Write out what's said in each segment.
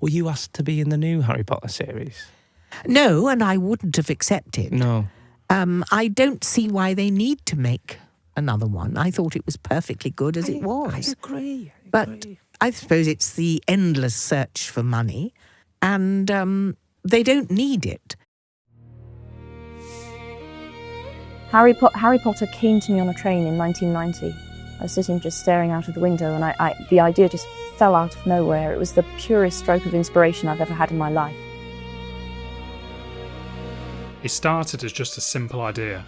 Were you asked to be in the new Harry Potter series? No, and I wouldn't have accepted. No. I don't see why they need to make another one. I thought it was perfectly good as it was. I agree. But I suppose it's the endless search for money, and they don't need it. Harry Potter came to me on a train in 1990. I was sitting just staring out of the window, and the idea just fell out of nowhere. It was the purest stroke of inspiration I've ever had in my life. It started as just a simple idea,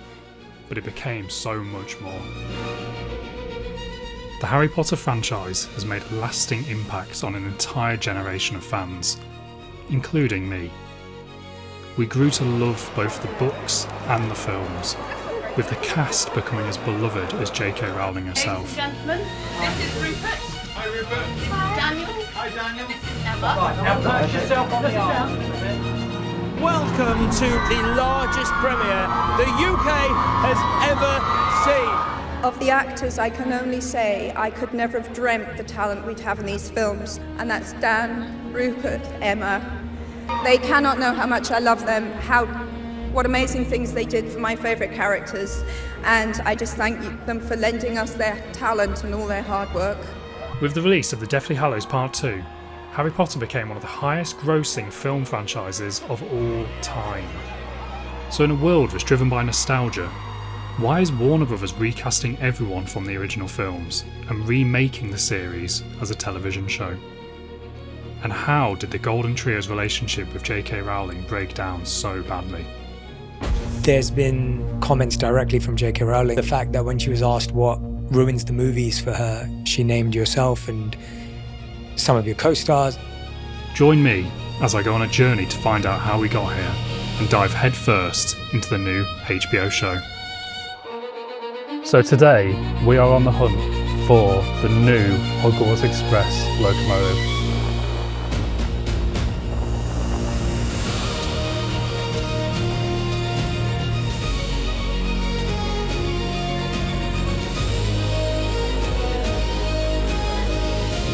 but it became so much more. The Harry Potter franchise has made a lasting impact on an entire generation of fans, including me. We grew to love both the books and the films, with the cast becoming as beloved as J.K. Rowling herself. Ladies and gentlemen, this is Rupert. Hi Rupert. This is Daniel. Hi Daniel. This is Emma. Right, Put yourself on the arm. Welcome to the largest premiere the UK has ever seen. Of the actors, I can only say I could never have dreamt the talent we'd have in these films. And that's Dan, Rupert, Emma. They cannot know how much I love them, what amazing things they did for my favourite characters. And I just thank them for lending us their talent and all their hard work. With the release of The Deathly Hallows Part 2, Harry Potter became one of the highest grossing film franchises of all time. So in a world that's driven by nostalgia, why is Warner Bros. Recasting everyone from the original films and remaking the series as a television show? And how did the Golden Trio's relationship with J.K. Rowling break down so badly? There's been comments directly from J.K. Rowling. The fact that when she was asked what ruins the movies for her, she named yourself and some of your co-stars. Join me as I go on a journey to find out how we got here and dive headfirst into the new HBO show. So today we are on the hunt for the new Hogwarts Express locomotive.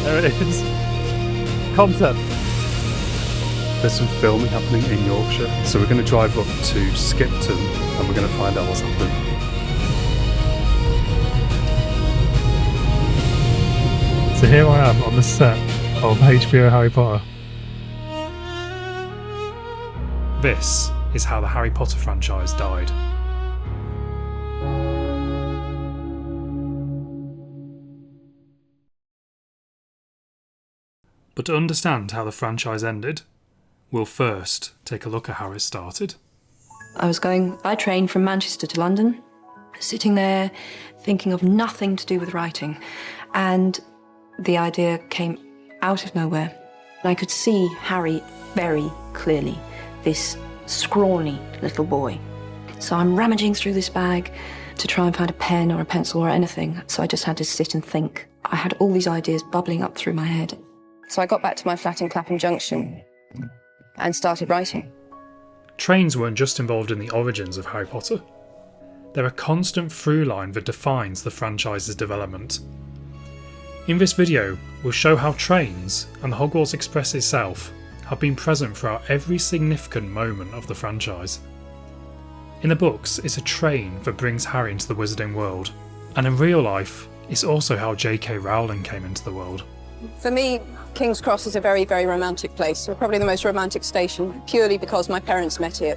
There it is. Content. There's some filming happening in Yorkshire, so we're going to drive up to Skipton and we're going to find out what's happening. So here I am on the set of HBO Harry Potter. This is how the Harry Potter franchise died. But to understand how the franchise ended, we'll first take a look at how it started. I was going by train from Manchester to London, sitting there thinking of nothing to do with writing, and the idea came out of nowhere. I could see Harry very clearly, this scrawny little boy. So I'm rummaging through this bag to try and find a pen or a pencil or anything, so I just had to sit and think. I had all these ideas bubbling up through my head. So I got back to my flat in Clapham Junction and started writing. Trains weren't just involved in the origins of Harry Potter. They're a constant through line that defines the franchise's development. In this video, we'll show how trains, and the Hogwarts Express itself, have been present throughout every significant moment of the franchise. In the books, it's a train that brings Harry into the wizarding world, and in real life, it's also how J.K. Rowling came into the world. For me, King's Cross is a very, very romantic place. Probably the most romantic station, purely because my parents met here.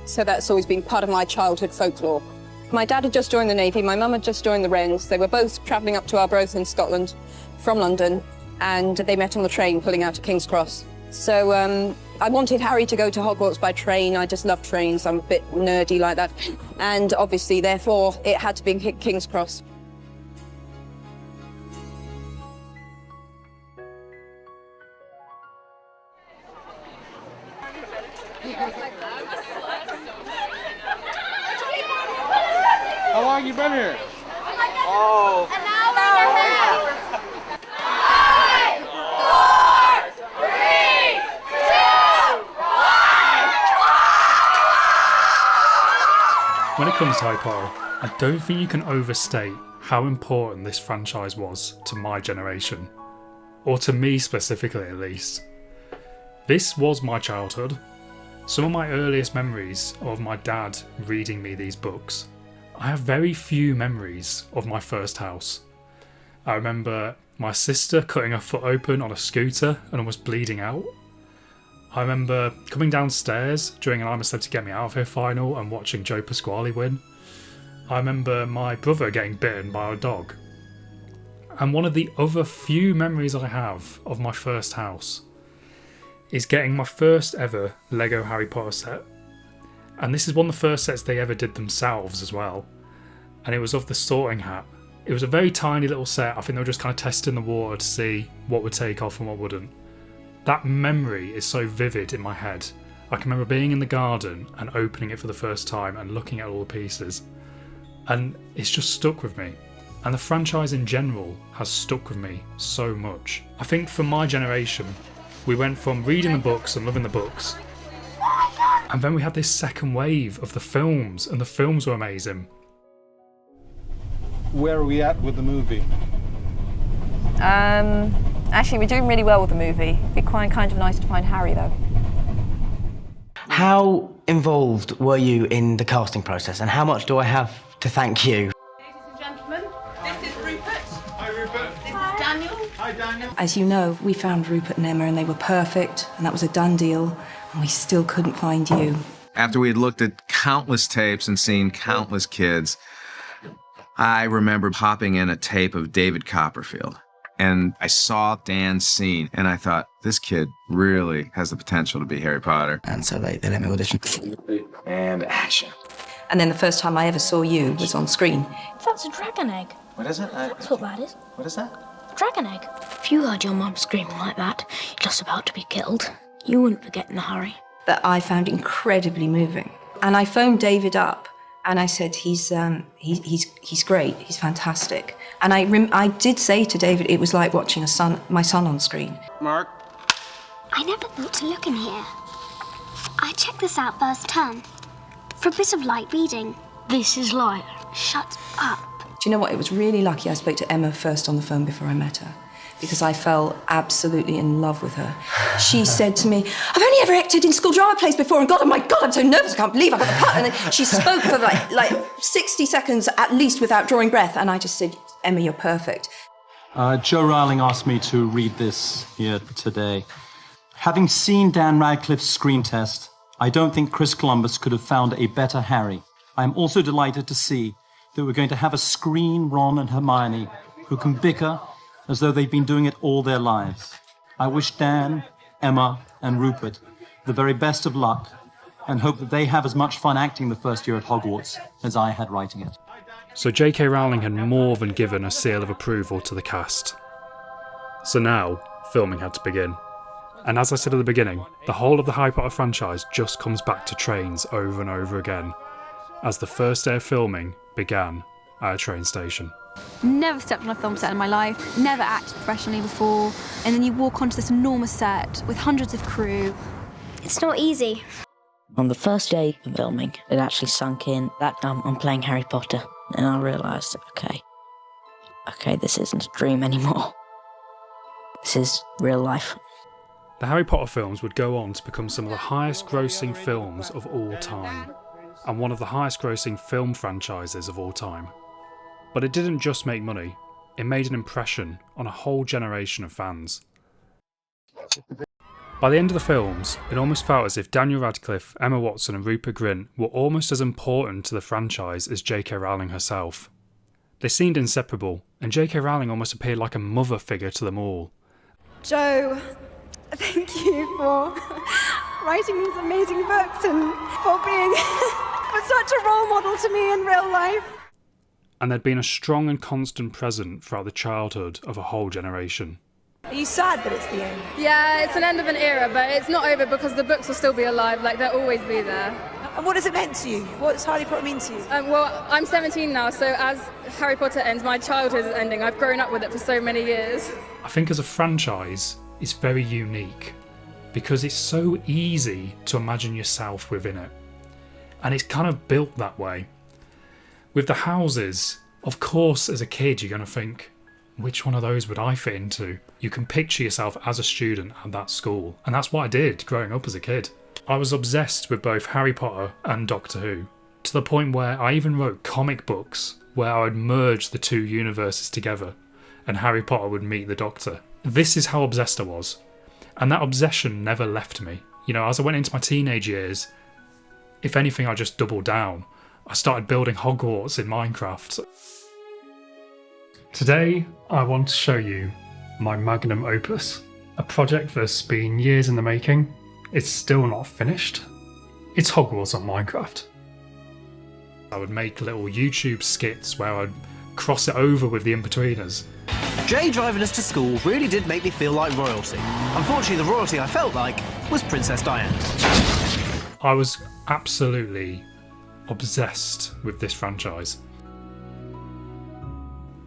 So that's always been part of my childhood folklore. My dad had just joined the Navy, my mum had just joined the Wrens. They were both travelling up to Arbroath in Scotland from London, and they met on the train pulling out of King's Cross. So I wanted Harry to go to Hogwarts by train. I just love trains, I'm a bit nerdy like that. And obviously, therefore, it had to be King's Cross. How long you been here? Oh. An hour and a half. 5, 4, 3, 2, 1. When it comes to Harry Potter, I don't think you can overstate how important this franchise was to my generation, or to me specifically at least. This was my childhood. Some of my earliest memories of my dad reading me these books. I have very few memories of my first house. I remember my sister cutting her foot open on a scooter and almost bleeding out. I remember coming downstairs during an I'm a Celeb to Get Me Out of Here final and watching Joe Pasquale win. I remember my brother getting bitten by a dog. And one of the other few memories I have of my first house is getting my first ever Lego Harry Potter set. And this is one of the first sets they ever did themselves as well. And it was of the Sorting Hat. It was a very tiny little set. I think they were just kind of testing the water to see what would take off and what wouldn't. That memory is so vivid in my head. I can remember being in the garden and opening it for the first time and looking at all the pieces. And it's just stuck with me. And the franchise in general has stuck with me so much. I think for my generation, we went from reading the books and loving the books, and then we had this second wave of the films, and the films were amazing. Where are we at with the movie? Actually, we're doing really well with the movie. It'd be quite kind of nice to find Harry, though. How involved were you in the casting process, and how much do I have to thank you? Ladies and gentlemen, this is Rupert. Hi, Rupert. This is Daniel. Hi, Daniel. As you know, we found Rupert and Emma and they were perfect, and that was a done deal, and we still couldn't find you. After we had looked at countless tapes and seen countless kids, I remember popping in a tape of David Copperfield. And I saw Dan's scene, and I thought, this kid really has the potential to be Harry Potter. And so they let me audition. And action. And then the first time I ever saw you was on screen. That's a dragon egg. What is it? That's what that is. What is that? A dragon egg. If you heard your mum screaming like that, you're just about to be killed. You wouldn't forget in a hurry. That I found incredibly moving. And I phoned David up, and I said, he's great, he's fantastic. And I did say to David, it was like watching my son on screen. Mark? I never thought to look in here. I checked this out first term. For a bit of light reading. This is light. Shut up. Do you know what? It was really lucky I spoke to Emma first on the phone before I met her, because I fell absolutely in love with her. She said to me, I've only ever acted in school drama plays before, and God, oh my God, I'm so nervous, I can't believe I got the part. And then she spoke for like 60 seconds at least without drawing breath, and I just said, Emma, you're perfect. Joe Rowling asked me to read this here today. Having seen Dan Radcliffe's screen test, I don't think Chris Columbus could have found a better Harry. I am also delighted to see that we're going to have a screen Ron and Hermione who can bicker as though they've been doing it all their lives. I wish Dan, Emma, and Rupert the very best of luck and hope that they have as much fun acting the first year at Hogwarts as I had writing it. So J.K. Rowling had more than given a seal of approval to the cast. So now, filming had to begin. And as I said at the beginning, the whole of the Harry Potter franchise just comes back to trains over and over again, as the first day of filming began at a train station. Never stepped on a film set in my life, never acted professionally before, and then you walk onto this enormous set with hundreds of crew. It's not easy. On the first day of filming, it actually sunk in that I'm playing Harry Potter, and I realised, okay, this isn't a dream anymore. This is real life. The Harry Potter films would go on to become some of the highest grossing films of all time, and one of the highest grossing film franchises of all time. But it didn't just make money, it made an impression on a whole generation of fans. By the end of the films, it almost felt as if Daniel Radcliffe, Emma Watson and Rupert Grint were almost as important to the franchise as J.K. Rowling herself. They seemed inseparable, and J.K. Rowling almost appeared like a mother figure to them all. Joe, thank you for writing these amazing books and for being such a role model to me in real life. And they'd been a strong and constant present throughout the childhood of a whole generation. Are you sad that it's the end? Yeah, it's an end of an era, but it's not over because the books will still be alive, like they'll always be there. And what does it mean to you? What does Harry Potter mean to you? Well, I'm 17 now, so as Harry Potter ends, my childhood is ending. I've grown up with it for so many years. I think as a franchise, it's very unique because it's so easy to imagine yourself within it. And it's kind of built that way. With the houses, of course, as a kid, you're going to think, which one of those would I fit into? You can picture yourself as a student at that school, and that's what I did growing up as a kid. I was obsessed with both Harry Potter and Doctor Who, to the point where I even wrote comic books where I would merge the two universes together, and Harry Potter would meet the Doctor. This is how obsessed I was, and that obsession never left me. You know, as I went into my teenage years, if anything, I just doubled down. I started building Hogwarts in Minecraft. Today, I want to show you my magnum opus, a project that's been years in the making. It's still not finished. It's Hogwarts on Minecraft. I would make little YouTube skits where I'd cross it over with the in-betweeners. Jay driving us to school really did make me feel like royalty. Unfortunately, the royalty I felt like was Princess Diana. I was absolutely obsessed with this franchise.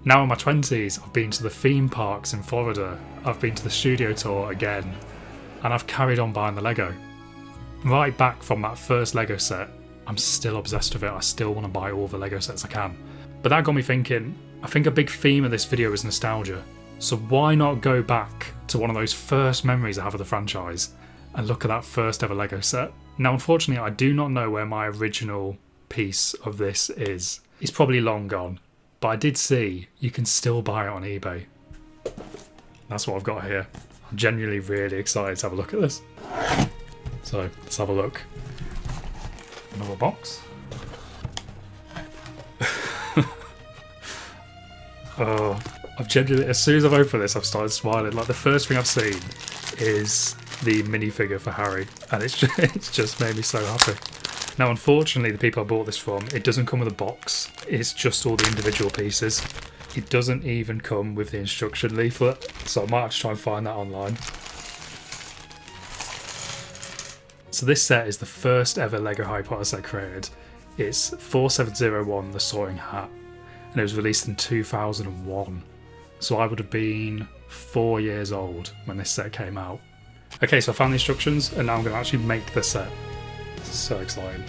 Now in my 20s, I've been to the theme parks in Florida, I've been to the studio tour again, and I've carried on buying the Lego. Right back from that first Lego set, I'm still obsessed with it. I still want to buy all the Lego sets I can. But that got me thinking, I think a big theme of this video is nostalgia. So why not go back to one of those first memories I have of the franchise and look at that first ever Lego set? Now unfortunately, I do not know where my original piece of this is. It's probably long gone. But I did see you can still buy it on eBay. That's what I've got here. I'm genuinely really excited to have a look at this. So let's have a look. Another box. Oh, I've genuinely, as soon as I've opened this, I've started smiling. Like the first thing I've seen is the minifigure for Harry, and it's just made me so happy. Now, unfortunately, the people I bought this from, it doesn't come with a box. It's just all the individual pieces. It doesn't even come with the instruction leaflet, so I might have to try and find that online. So this set is the first ever Lego Harry Potter set created. It's 4701, The Soaring Hat, and it was released in 2001. So I would have been 4 years old when this set came out. Okay, so I found the instructions, and now I'm going to actually make the set. So exciting.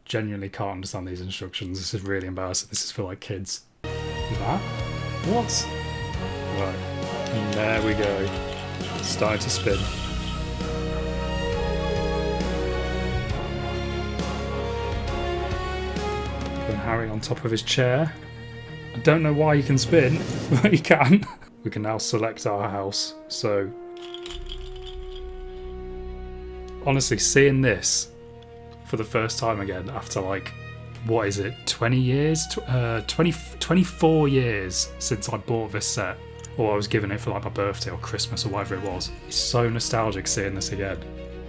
Genuinely can't understand these instructions. This is really embarrassing. This is for like kids. That? What? Right. And there we go. It's starting to spin. Putting Harry on top of his chair. I don't know why he can spin, but he can. We can now select our house. So honestly, seeing this for the first time again after like, what is it, 20 years? 24 years since I bought this set, or I was given it for like my birthday or Christmas or whatever it was. It's so nostalgic seeing this again.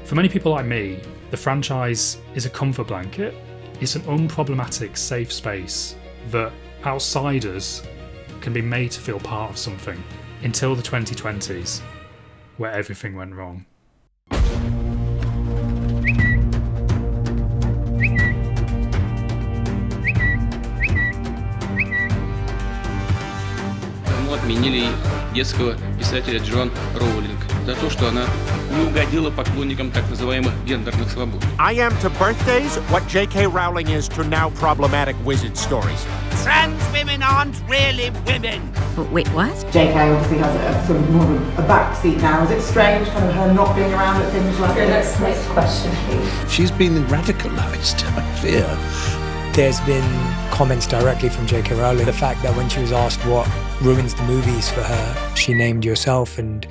For many people like me, the franchise is a comfort blanket. It's an unproblematic, safe space that outsiders can be made to feel part of something, until the 2020s, where everything went wrong. Отменили детского писателя Джон Роулинг за то, что она не угодила поклонникам так называемых гендерных свобод. I am to birthdays what J.K. Rowling is to now problematic wizard stories. Trans women aren't really women. Wait, what? J.K. obviously has a sort of more of a backseat now. Is it strange kind of her not being around at things like this? Next question, please. She's been radicalised, I fear. There's been comments directly from J.K. Rowling. The fact that when she was asked what ruins the movies for her, she named yourself and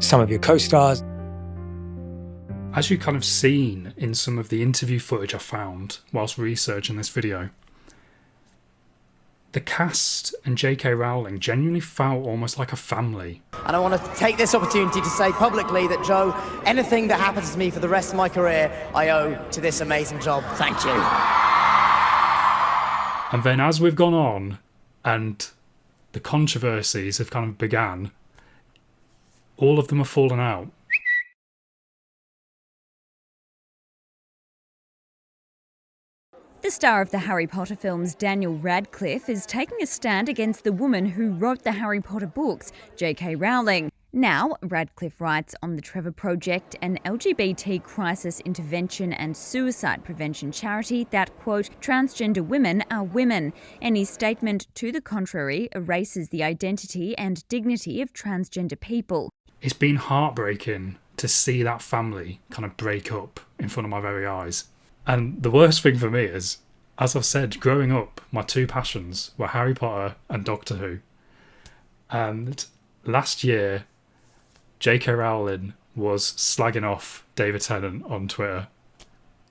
some of your co-stars. As you kind of seen in some of the interview footage I found whilst researching this video, the cast and J.K. Rowling genuinely felt almost like a family. And I want to take this opportunity to say publicly that, Joe, anything that happens to me for the rest of my career, I owe to this amazing job. Thank you. And then as we've gone on and the controversies have kind of began, all of them have fallen out. The star of the Harry Potter films, Daniel Radcliffe, is taking a stand against the woman who wrote the Harry Potter books, J.K. Rowling. Now, Radcliffe writes on the Trevor Project, an LGBT crisis intervention and suicide prevention charity that, quote, transgender women are women. Any statement to the contrary erases the identity and dignity of transgender people. It's been heartbreaking to see that family kind of break up in front of my very eyes. And the worst thing for me is, as I've said, growing up, my two passions were Harry Potter and Doctor Who. And last year, J.K. Rowling was slagging off David Tennant on Twitter.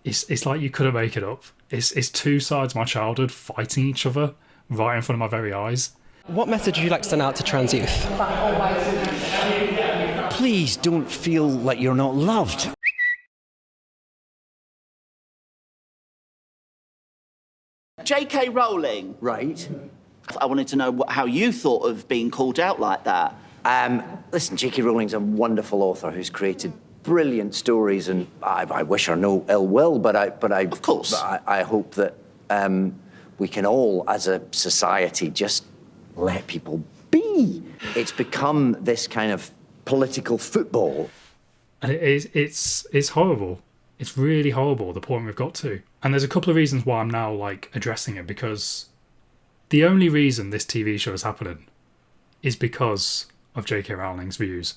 It's like you couldn't make it up. It's two sides of my childhood fighting each other right in front of my very eyes. What message would you like to send out to trans youth? Please don't feel like you're not loved. J.K. Rowling. Right. I wanted to know how you thought of being called out like that. Listen, J.K. Rowling's a wonderful author who's created brilliant stories, and I wish her no ill will, but of course, I hope that we can all, as a society, just let people be. It's become this kind of political football, and it's horrible. It's really horrible, the point we've got to. And there's a couple of reasons why I'm now addressing it, because the only reason this TV show is happening is because of J.K. Rowling's views.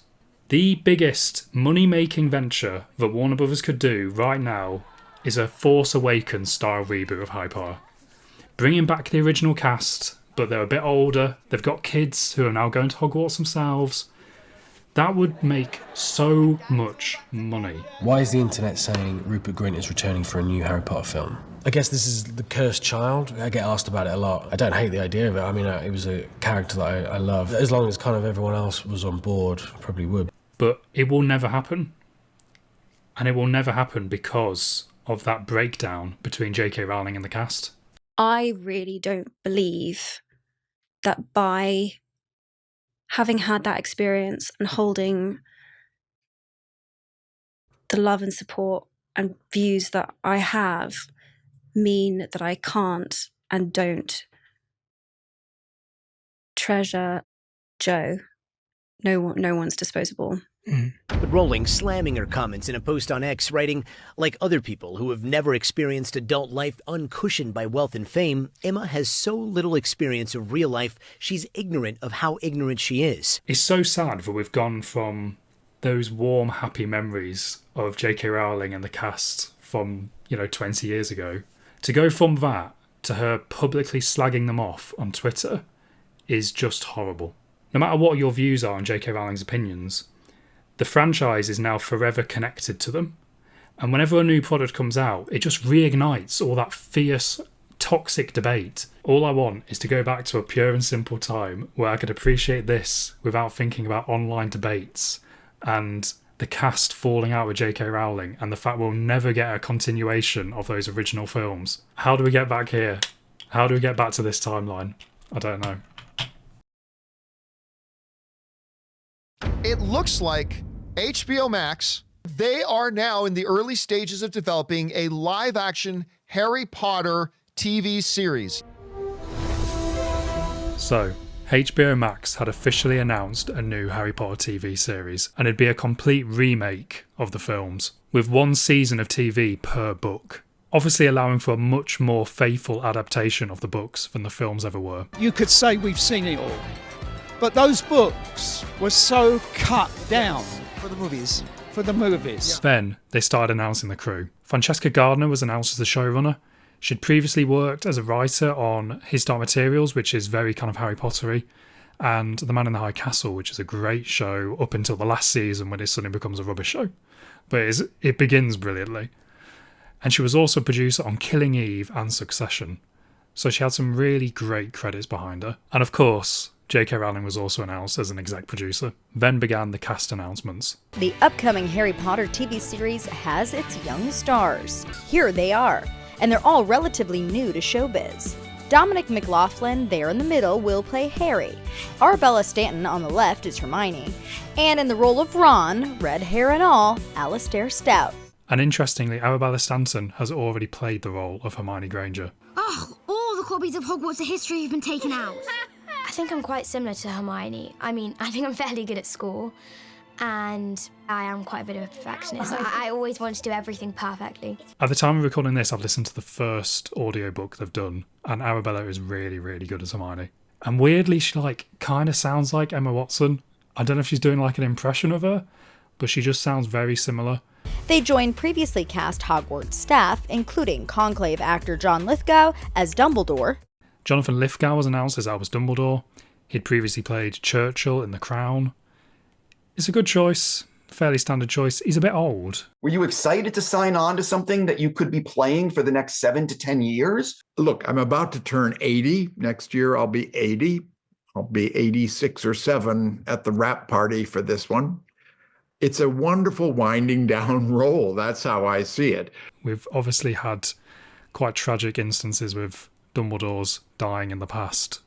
The biggest money-making venture that Warner Brothers could do right now is a Force Awakens style reboot of Harry Potter. Bringing back the original cast, but they're a bit older. They've got kids who are now going to Hogwarts themselves. That would make so much money. Why is the internet saying Rupert Grint is returning for a new Harry Potter film? I guess this is the cursed child. I get asked about it a lot. I don't hate the idea of it. I mean, it was a character that I love. As long as kind of everyone else was on board, I probably would. But it will never happen. And it will never happen because of that breakdown between J.K. Rowling and the cast. I really don't believe that by having had that experience and holding the love and support and views that I have mean that I can't and don't treasure Joe. No one's disposable. But Rowling slamming her comments in a post on X, writing, like other people who have never experienced adult life uncushioned by wealth and fame, Emma has so little experience of real life, she's ignorant of how ignorant she is. It's so sad that we've gone from those warm, happy memories of J.K. Rowling and the cast from, 20 years ago. To go from that to her publicly slagging them off on Twitter is just horrible. No matter what your views are on J.K. Rowling's opinions, the franchise is now forever connected to them. And whenever a new product comes out, it just reignites all that fierce, toxic debate. All I want is to go back to a pure and simple time where I could appreciate this without thinking about online debates and the cast falling out with J.K. Rowling and the fact we'll never get a continuation of those original films. How do we get back here? How do we get back to this timeline? I don't know. It looks like HBO Max, they are now in the early stages of developing a live-action Harry Potter TV series. So, HBO Max had officially announced a new Harry Potter TV series, and it'd be a complete remake of the films, with one season of TV per book, obviously allowing for a much more faithful adaptation of the books than the films ever were. You could say we've seen it all. But those books were so cut down. For the movies. For the movies. Then they started announcing the crew. Francesca Gardner was announced as the showrunner. She'd previously worked as a writer on His Dark Materials, which is very kind of Harry Potter-y, and The Man in the High Castle, which is a great show up until the last season when it suddenly becomes a rubbish show. But it begins brilliantly. And she was also a producer on Killing Eve and Succession. So she had some really great credits behind her. And of course, J.K. Rowling was also announced as an exec producer. Then began the cast announcements. The upcoming Harry Potter TV series has its young stars. Here they are, and they're all relatively new to showbiz. Dominic McLaughlin, there in the middle, will play Harry. Arabella Stanton on the left is Hermione. And in the role of Ron, red hair and all, Alistair Stout. And interestingly, Arabella Stanton has already played the role of Hermione Granger. Oh, all the copies of Hogwarts history have been taken out. think I'm quite similar to Hermione. I mean, I think I'm fairly good at school, and I am quite a bit of a perfectionist. I always want to do everything perfectly. At the time of recording this, I've listened to the first audiobook they've done, and Arabella is really, really good as Hermione. And weirdly, she kind of sounds like Emma Watson. I don't know if she's doing like an impression of her, but she just sounds very similar. They joined previously cast Hogwarts staff, including Conclave actor John Lithgow as Dumbledore. Jonathan Lithgow was announced as Albus Dumbledore. He'd previously played Churchill in The Crown. It's a good choice, fairly standard choice. He's a bit old. Were you excited to sign on to something that you could be playing for the next 7 to 10 years? Look, I'm about to turn 80. Next year I'll be 80. I'll be 86 or 7 at the wrap party for this one. It's a wonderful winding down role. That's how I see it. We've obviously had quite tragic instances with Dumbledore's dying in the past.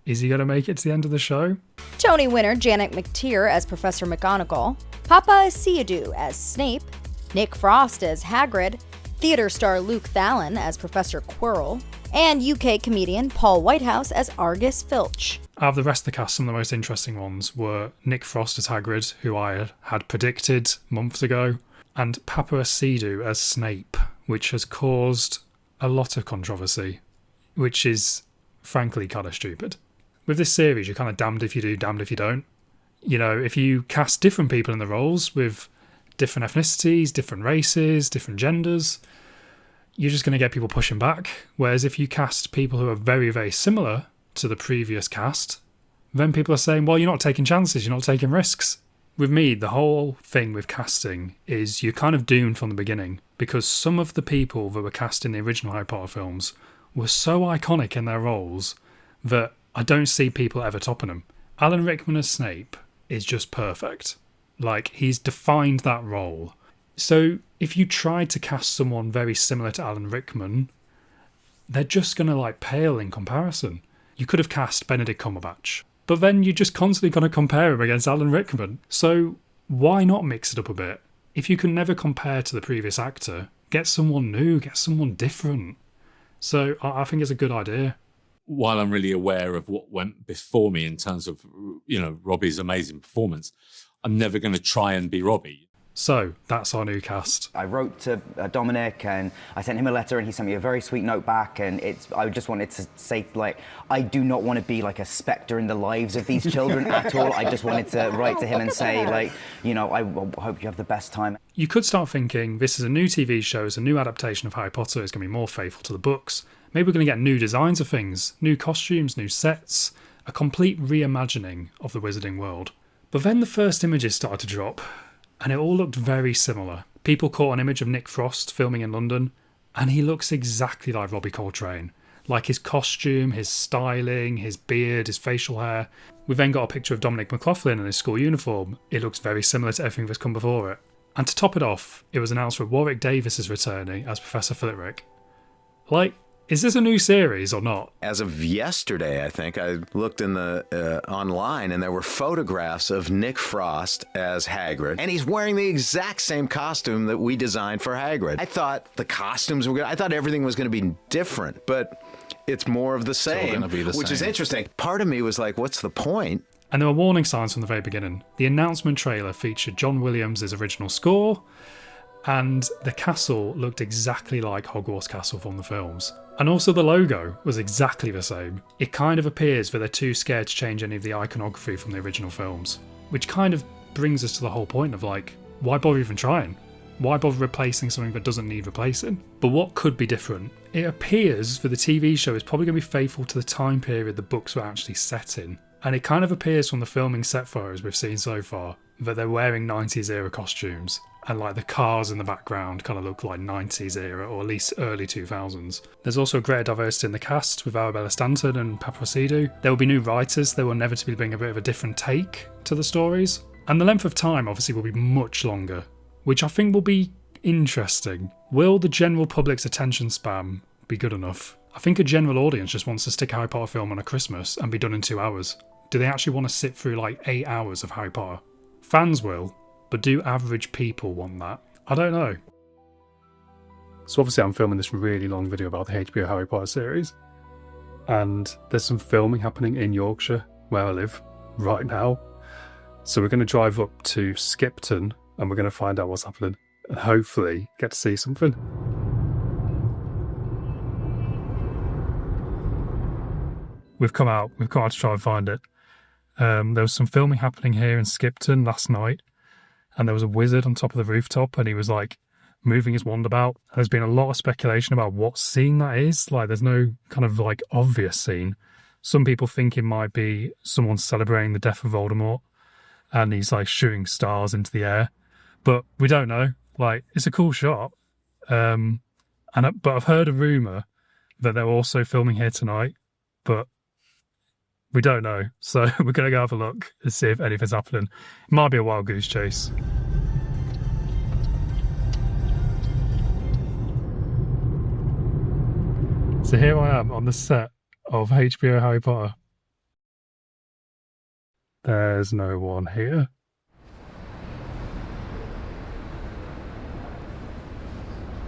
Is he going to make it to the end of the show? Tony winner Janet McTeer as Professor McGonagall, Papa Seymour as Snape, Nick Frost as Hagrid, theater star Luke Thallon as Professor Quirrell, and UK comedian Paul Whitehouse as Argus Filch. Out of the rest of the cast, some of the most interesting ones were Nick Frost as Hagrid, who I had predicted months ago, and Papa Seymour as Snape, which has caused a lot of controversy, which is frankly kind of stupid. With this series, you're kind of damned if you do, damned if you don't. You know, if you cast different people in the roles with different ethnicities, different races, different genders, you're just going to get people pushing back. Whereas if you cast people who are very, very similar to the previous cast, then people are saying, well, you're not taking chances, you're not taking risks. With me, the whole thing with casting is you're kind of doomed from the beginning, because some of the people that were cast in the original Harry Potter films were so iconic in their roles that I don't see people ever topping them. Alan Rickman as Snape is just perfect. Like, he's defined that role. So if you tried to cast someone very similar to Alan Rickman, they're just going to pale in comparison. You could have cast Benedict Cumberbatch, but then you're just constantly going to compare him against Alan Rickman. So why not mix it up a bit? If you can never compare to the previous actor, get someone new, get someone different. So I think it's a good idea. While I'm really aware of what went before me in terms of, Robbie's amazing performance, I'm never going to try and be Robbie. So that's our new cast. I wrote to Dominic and I sent him a letter and he sent me a very sweet note back, and I just wanted to say, I do not want to be like a spectre in the lives of these children at all. I just wanted to write to him and say, I hope you have the best time. You could start thinking this is a new TV show, it's a new adaptation of Harry Potter, it's going to be more faithful to the books. Maybe we're going to get new designs of things, new costumes, new sets, a complete reimagining of the wizarding world. But then the first images started to drop, and it all looked very similar. People caught an image of Nick Frost filming in London, and he looks exactly like Robbie Coltrane. Like his costume, his styling, his beard, his facial hair. We then got a picture of Dominic McLaughlin in his school uniform. It looks very similar to everything that's come before it. And to top it off, it was announced that Warwick Davis is returning as Professor Flitwick. Is this a new series or not? As of yesterday, I think, I looked in the online and there were photographs of Nick Frost as Hagrid. And he's wearing the exact same costume that we designed for Hagrid. I thought the costumes were good. I thought everything was going to be different, but it's more of the same, which is interesting. Part of me was like, what's the point? And there were warning signs from the very beginning. The announcement trailer featured John Williams' original score, and the castle looked exactly like Hogwarts Castle from the films. And also the logo was exactly the same. It kind of appears that they're too scared to change any of the iconography from the original films, which kind of brings us to the whole point of why bother even trying? Why bother replacing something that doesn't need replacing? But what could be different? It appears that the TV show is probably going to be faithful to the time period the books were actually set in. And it kind of appears from the filming set photos we've seen so far that they're wearing 90s era costumes, and the cars in the background kind of look like 90s era, or at least early 2000s. There's also a greater diversity in the cast with Arabella Stanton and Papa Seymour. There will be new writers, they will inevitably bring a bit of a different take to the stories. And the length of time obviously will be much longer, which I think will be interesting. Will the general public's attention span be good enough? I think a general audience just wants to stick a Harry Potter film on a Christmas and be done in 2 hours. Do they actually want to sit through 8 hours of Harry Potter? Fans will, but do average people want that? I don't know. So obviously I'm filming this really long video about the HBO Harry Potter series. and there's some filming happening in Yorkshire, where I live right now. So we're going to drive up to Skipton and we're going to find out what's happening and hopefully get to see something. We've come out to try and find it. There was some filming happening here in Skipton last night, and there was a wizard on top of the rooftop, and he was like moving his wand about. There's been a lot of speculation about what scene that is. Like, there's no kind of like obvious scene. Some people think it might be someone celebrating the death of Voldemort, and he's like shooting stars into the air, but we don't know. Like, it's a cool shot. But I've heard a rumor that they're also filming here tonight, but we don't know, so we're going to go have a look and see if anything's happening. It might be a wild goose chase. So here I am on the set of HBO Harry Potter. There's no one here.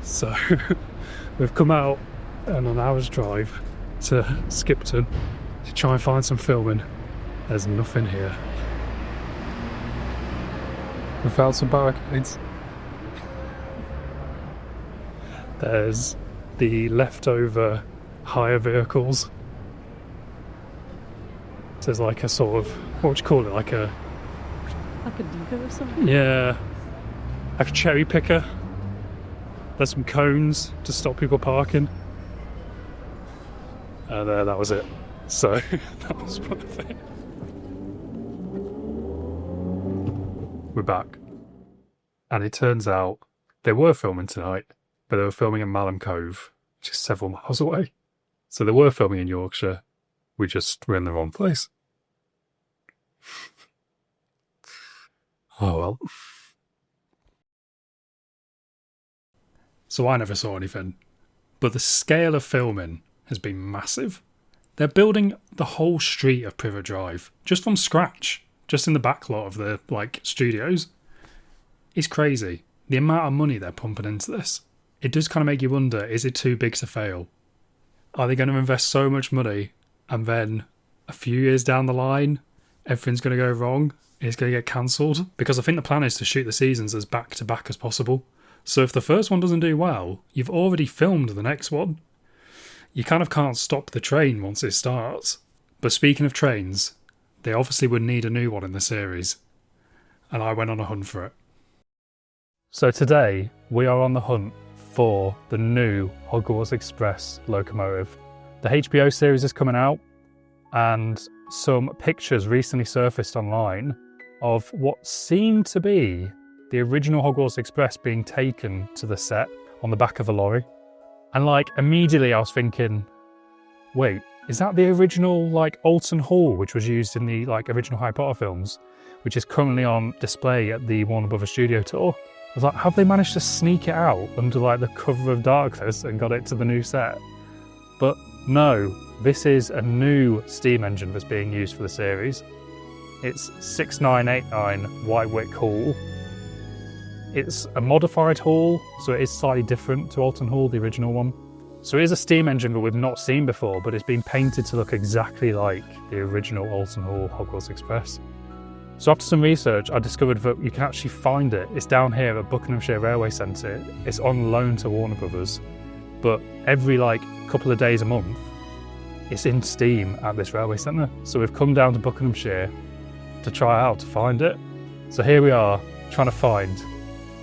So we've come out on an hour's drive to Skipton to try and find some filming. There's nothing here. We found some barricades. There's the leftover hire vehicles. There's like a sort of, what would you call it? Like a digger or something? Yeah. Like a cherry picker. There's some cones to stop people parking. And that was it. So that was perfect. We're back. And it turns out they were filming tonight, but they were filming in Malham Cove, which is several miles away. So they were filming in Yorkshire. We just were in the wrong place. Oh well. So I never saw anything. But the scale of filming has been massive. They're building the whole street of Privet Drive, just from scratch, just in the back lot of the studios. It's crazy. The amount of money they're pumping into this. It does kind of make you wonder, is it too big to fail? Are they going to invest so much money and then a few years down the line, everything's going to go wrong? It's going to get cancelled? Because I think the plan is to shoot the seasons as back to back as possible. So if the first one doesn't do well, you've already filmed the next one. You kind of can't stop the train once it starts. But speaking of trains, they obviously would need a new one in the series. And I went on a hunt for it. So today, we are on the hunt for the new Hogwarts Express locomotive. The HBO series is coming out, and some pictures recently surfaced online of what seemed to be the original Hogwarts Express being taken to the set on the back of a lorry. And immediately I was thinking, wait, is that the original Alton Hall, which was used in the original Harry Potter films, which is currently on display at the Warner Brothers studio tour? I was like, have they managed to sneak it out under the cover of darkness and got it to the new set? But no, this is a new steam engine that's being used for the series. It's 6989 Whitewick Hall. It's a modified hall, so it is slightly different to Alton Hall, the original one. So it is a steam engine that we've not seen before, but it's been painted to look exactly like the original Alton Hall Hogwarts Express. So after some research, I discovered that you can actually find it. It's down here at Buckinghamshire Railway Centre. It's on loan to Warner Brothers, but every couple of days a month, it's in steam at this railway centre. So we've come down to Buckinghamshire to try out to find it. So here we are, trying to find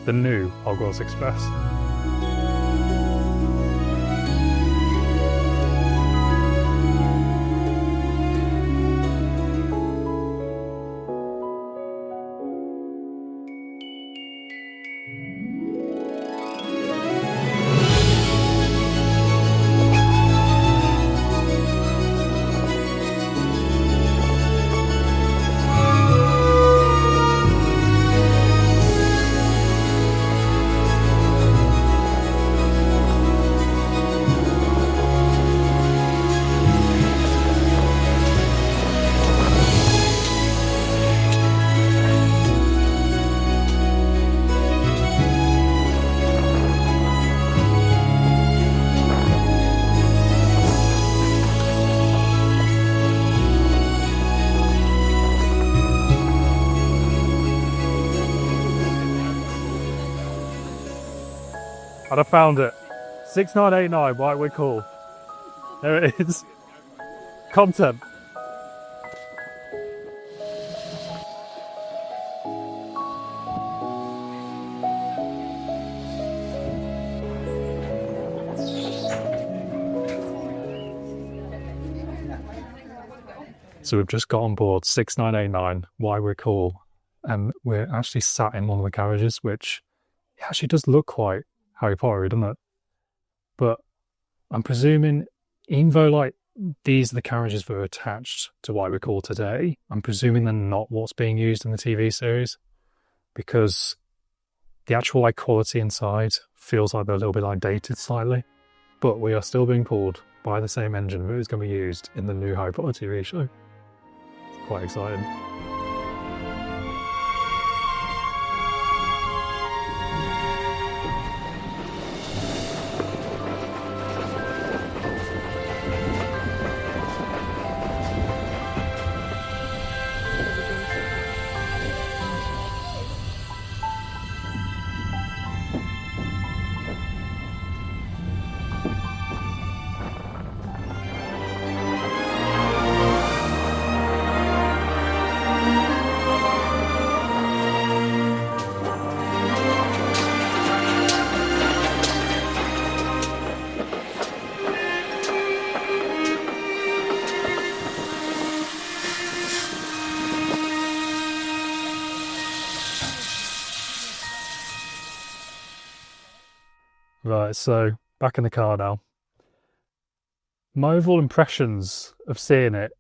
the new Hogwarts Express. And I found it. 6989, Why We're Cool. There it is. Content. So we've just got on board 6989, Why We're Cool, and we're actually sat in one of the garages, which actually does look quite Harry Potter, doesn't it? But I'm presuming, even though like these are the carriages that are attached to Why We're Cool today, I'm presuming they're not what's being used in the TV series, because the actual like quality inside feels like they're a little bit like dated slightly. But we are still being pulled by the same engine that is going to be used in the new Harry Potter TV show. It's quite exciting. Right, so back in the car now. My overall impressions of seeing it,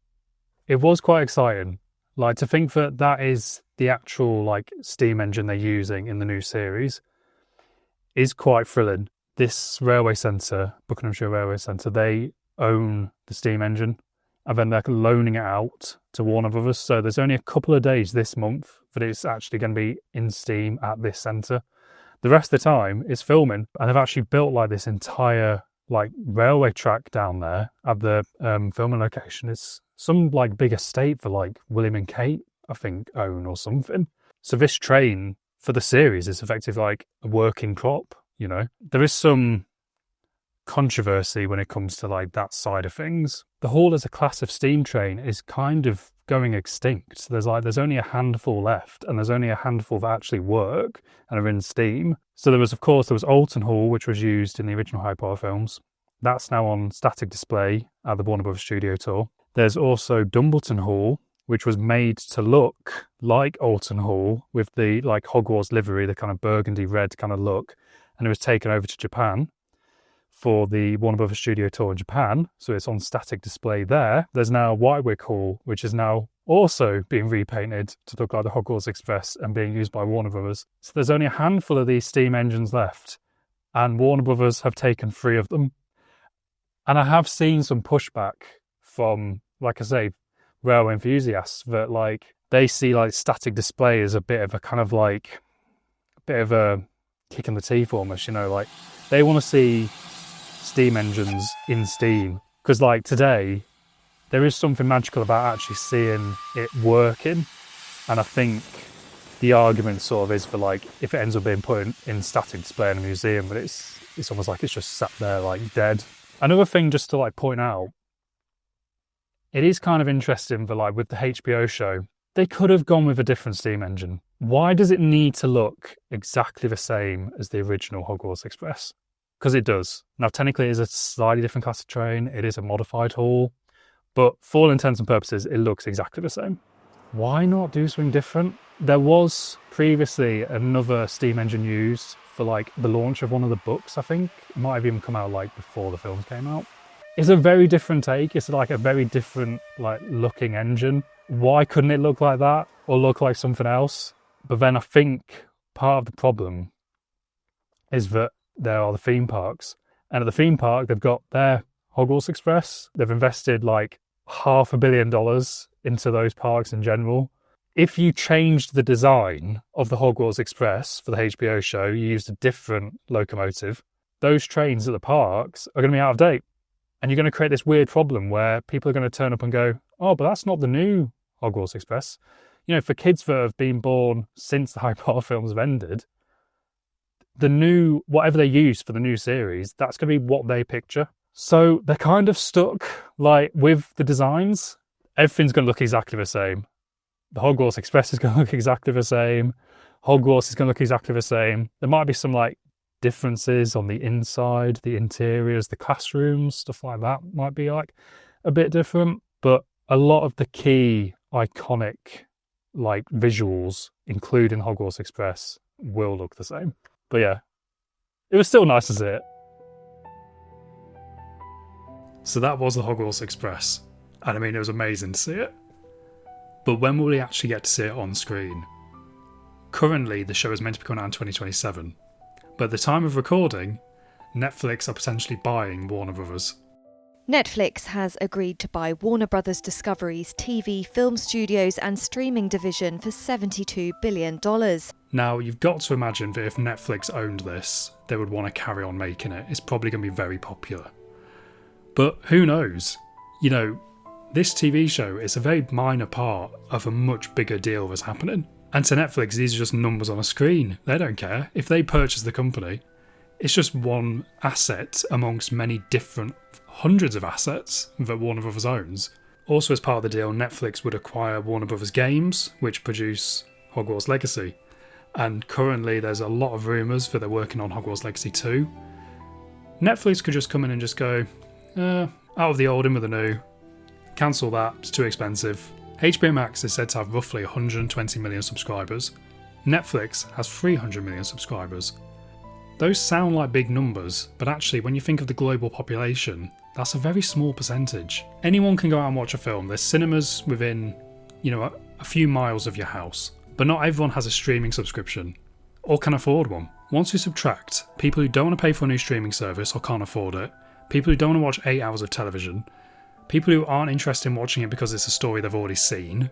it was quite exciting. Like, to think that that is the actual like steam engine they're using in the new series is quite thrilling. This railway centre, Buckinghamshire Railway Centre, they own the steam engine and then they're loaning it out to Warner Brothers. So there's only a couple of days this month that it's actually going to be in steam at this centre. The rest of the time it's filming, and they've actually built like this entire like railway track down there at the filming location. It's some like big estate for like William and Kate, I think, own or something. So this train for the series is effectively like a working prop, you know. There is some controversy when it comes to like that side of things. The Hall as a class of steam train is kind of going extinct. There's only a handful left, and there's only a handful that actually work and are in steam. So there was Alton Hall, which was used in the original Harry Potter films. That's now on static display at the Warner Brothers Studio Tour. There's also Dumbleton Hall, which was made to look like Alton Hall with the like Hogwarts livery, the kind of burgundy red kind of look, and it was taken over to Japan for the Warner Brothers Studio Tour in Japan, so it's on static display there. There's now Whitewick Hall, which is now also being repainted to look like the Hogwarts Express and being used by Warner Brothers. So there's only a handful of these steam engines left, and Warner Brothers have taken 3 of them. And I have seen some pushback from, like I say, railway enthusiasts that like they see like static display as a bit of a kind of like a bit of a kick in the teeth almost, you know, like they want to see steam engines in steam, because like today there is something magical about actually seeing it working. And I think the argument sort of is for like if it ends up being put in static display in a museum, but it's almost like it's just sat there like dead. Another thing just to like point out, it is kind of interesting that like with the HBO show, they could have gone with a different steam engine. Why does it need to look exactly the same as the original Hogwarts Express? Because it does. Now, technically, it is a slightly different class of train. It is a modified hall. But for all intents and purposes, it looks exactly the same. Why not do something different? There was previously another steam engine used for like the launch of one of the books, I think. It might have even come out like before the films came out. It's a very different take. It's like a very different like looking engine. Why couldn't it look like that or look like something else? But then I think part of the problem is that there are the theme parks. And at the theme park, they've got their Hogwarts Express. They've invested like $500 million into those parks in general. If you changed the design of the Hogwarts Express for the HBO show, you used a different locomotive, those trains at the parks are going to be out of date. And you're going to create this weird problem where people are going to turn up and go, oh, but that's not the new Hogwarts Express. You know, for kids that have been born since the Harry Potter films have ended, whatever they use for the new series, that's going to be what they picture. So they're kind of stuck, like, with the designs. Everything's going to look exactly the same. The Hogwarts Express is going to look exactly the same. Hogwarts is going to look exactly the same. There might be some, like, differences on the inside, the interiors, the classrooms, stuff like that might be, like, a bit different. But a lot of the key, iconic, like, visuals, including Hogwarts Express, will look the same. But yeah, it was still nice to see it. So that was the Hogwarts Express. And I mean, it was amazing to see it. But when will we actually get to see it on screen? Currently, the show is meant to be coming out in 2027. But at the time of recording, Netflix are potentially buying Warner Brothers. Netflix has agreed to buy Warner Brothers Discovery's TV, film studios and streaming division for $72 billion. Now, you've got to imagine that if Netflix owned this, they would want to carry on making it. It's probably going to be very popular. But who knows? You know, this TV show is a very minor part of a much bigger deal that's happening. And to Netflix, these are just numbers on a screen. They don't care. If they purchase the company, it's just one asset amongst many different hundreds of assets that Warner Brothers owns. Also, as part of the deal, Netflix would acquire Warner Brothers Games, which produce Hogwarts Legacy. And currently, there's a lot of rumours that they're working on Hogwarts Legacy 2. Netflix could just come in and just go, out of the old, in with the new. Cancel that, it's too expensive. HBO Max is said to have roughly 120 million subscribers. Netflix has 300 million subscribers. Those sound like big numbers, but actually when you think of the global population, that's a very small percentage. Anyone can go out and watch a film. There's cinemas within, a few miles of your house. But not everyone has a streaming subscription, or can afford one. Once we subtract people who don't want to pay for a new streaming service or can't afford it, people who don't want to watch 8 hours of television, people who aren't interested in watching it because it's a story they've already seen,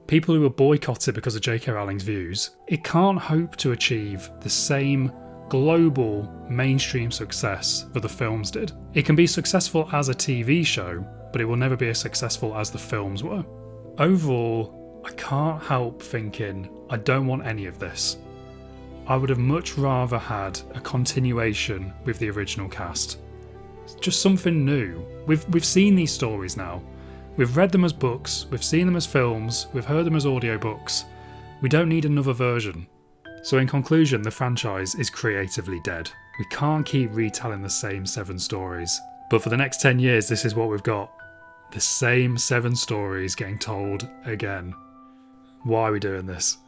people who are boycotted because of J.K. Rowling's views, it can't hope to achieve the same global mainstream success that the films did. It can be successful as a TV show, but it will never be as successful as the films were. Overall, I can't help thinking, I don't want any of this. I would have much rather had a continuation with the original cast. Just something new. We've seen these stories now. We've read them as books, we've seen them as films, we've heard them as audiobooks. We don't need another version. So in conclusion, the franchise is creatively dead. We can't keep retelling the same 7 stories. But for the next 10 years, this is what we've got. The same 7 stories getting told again. Why are we doing this?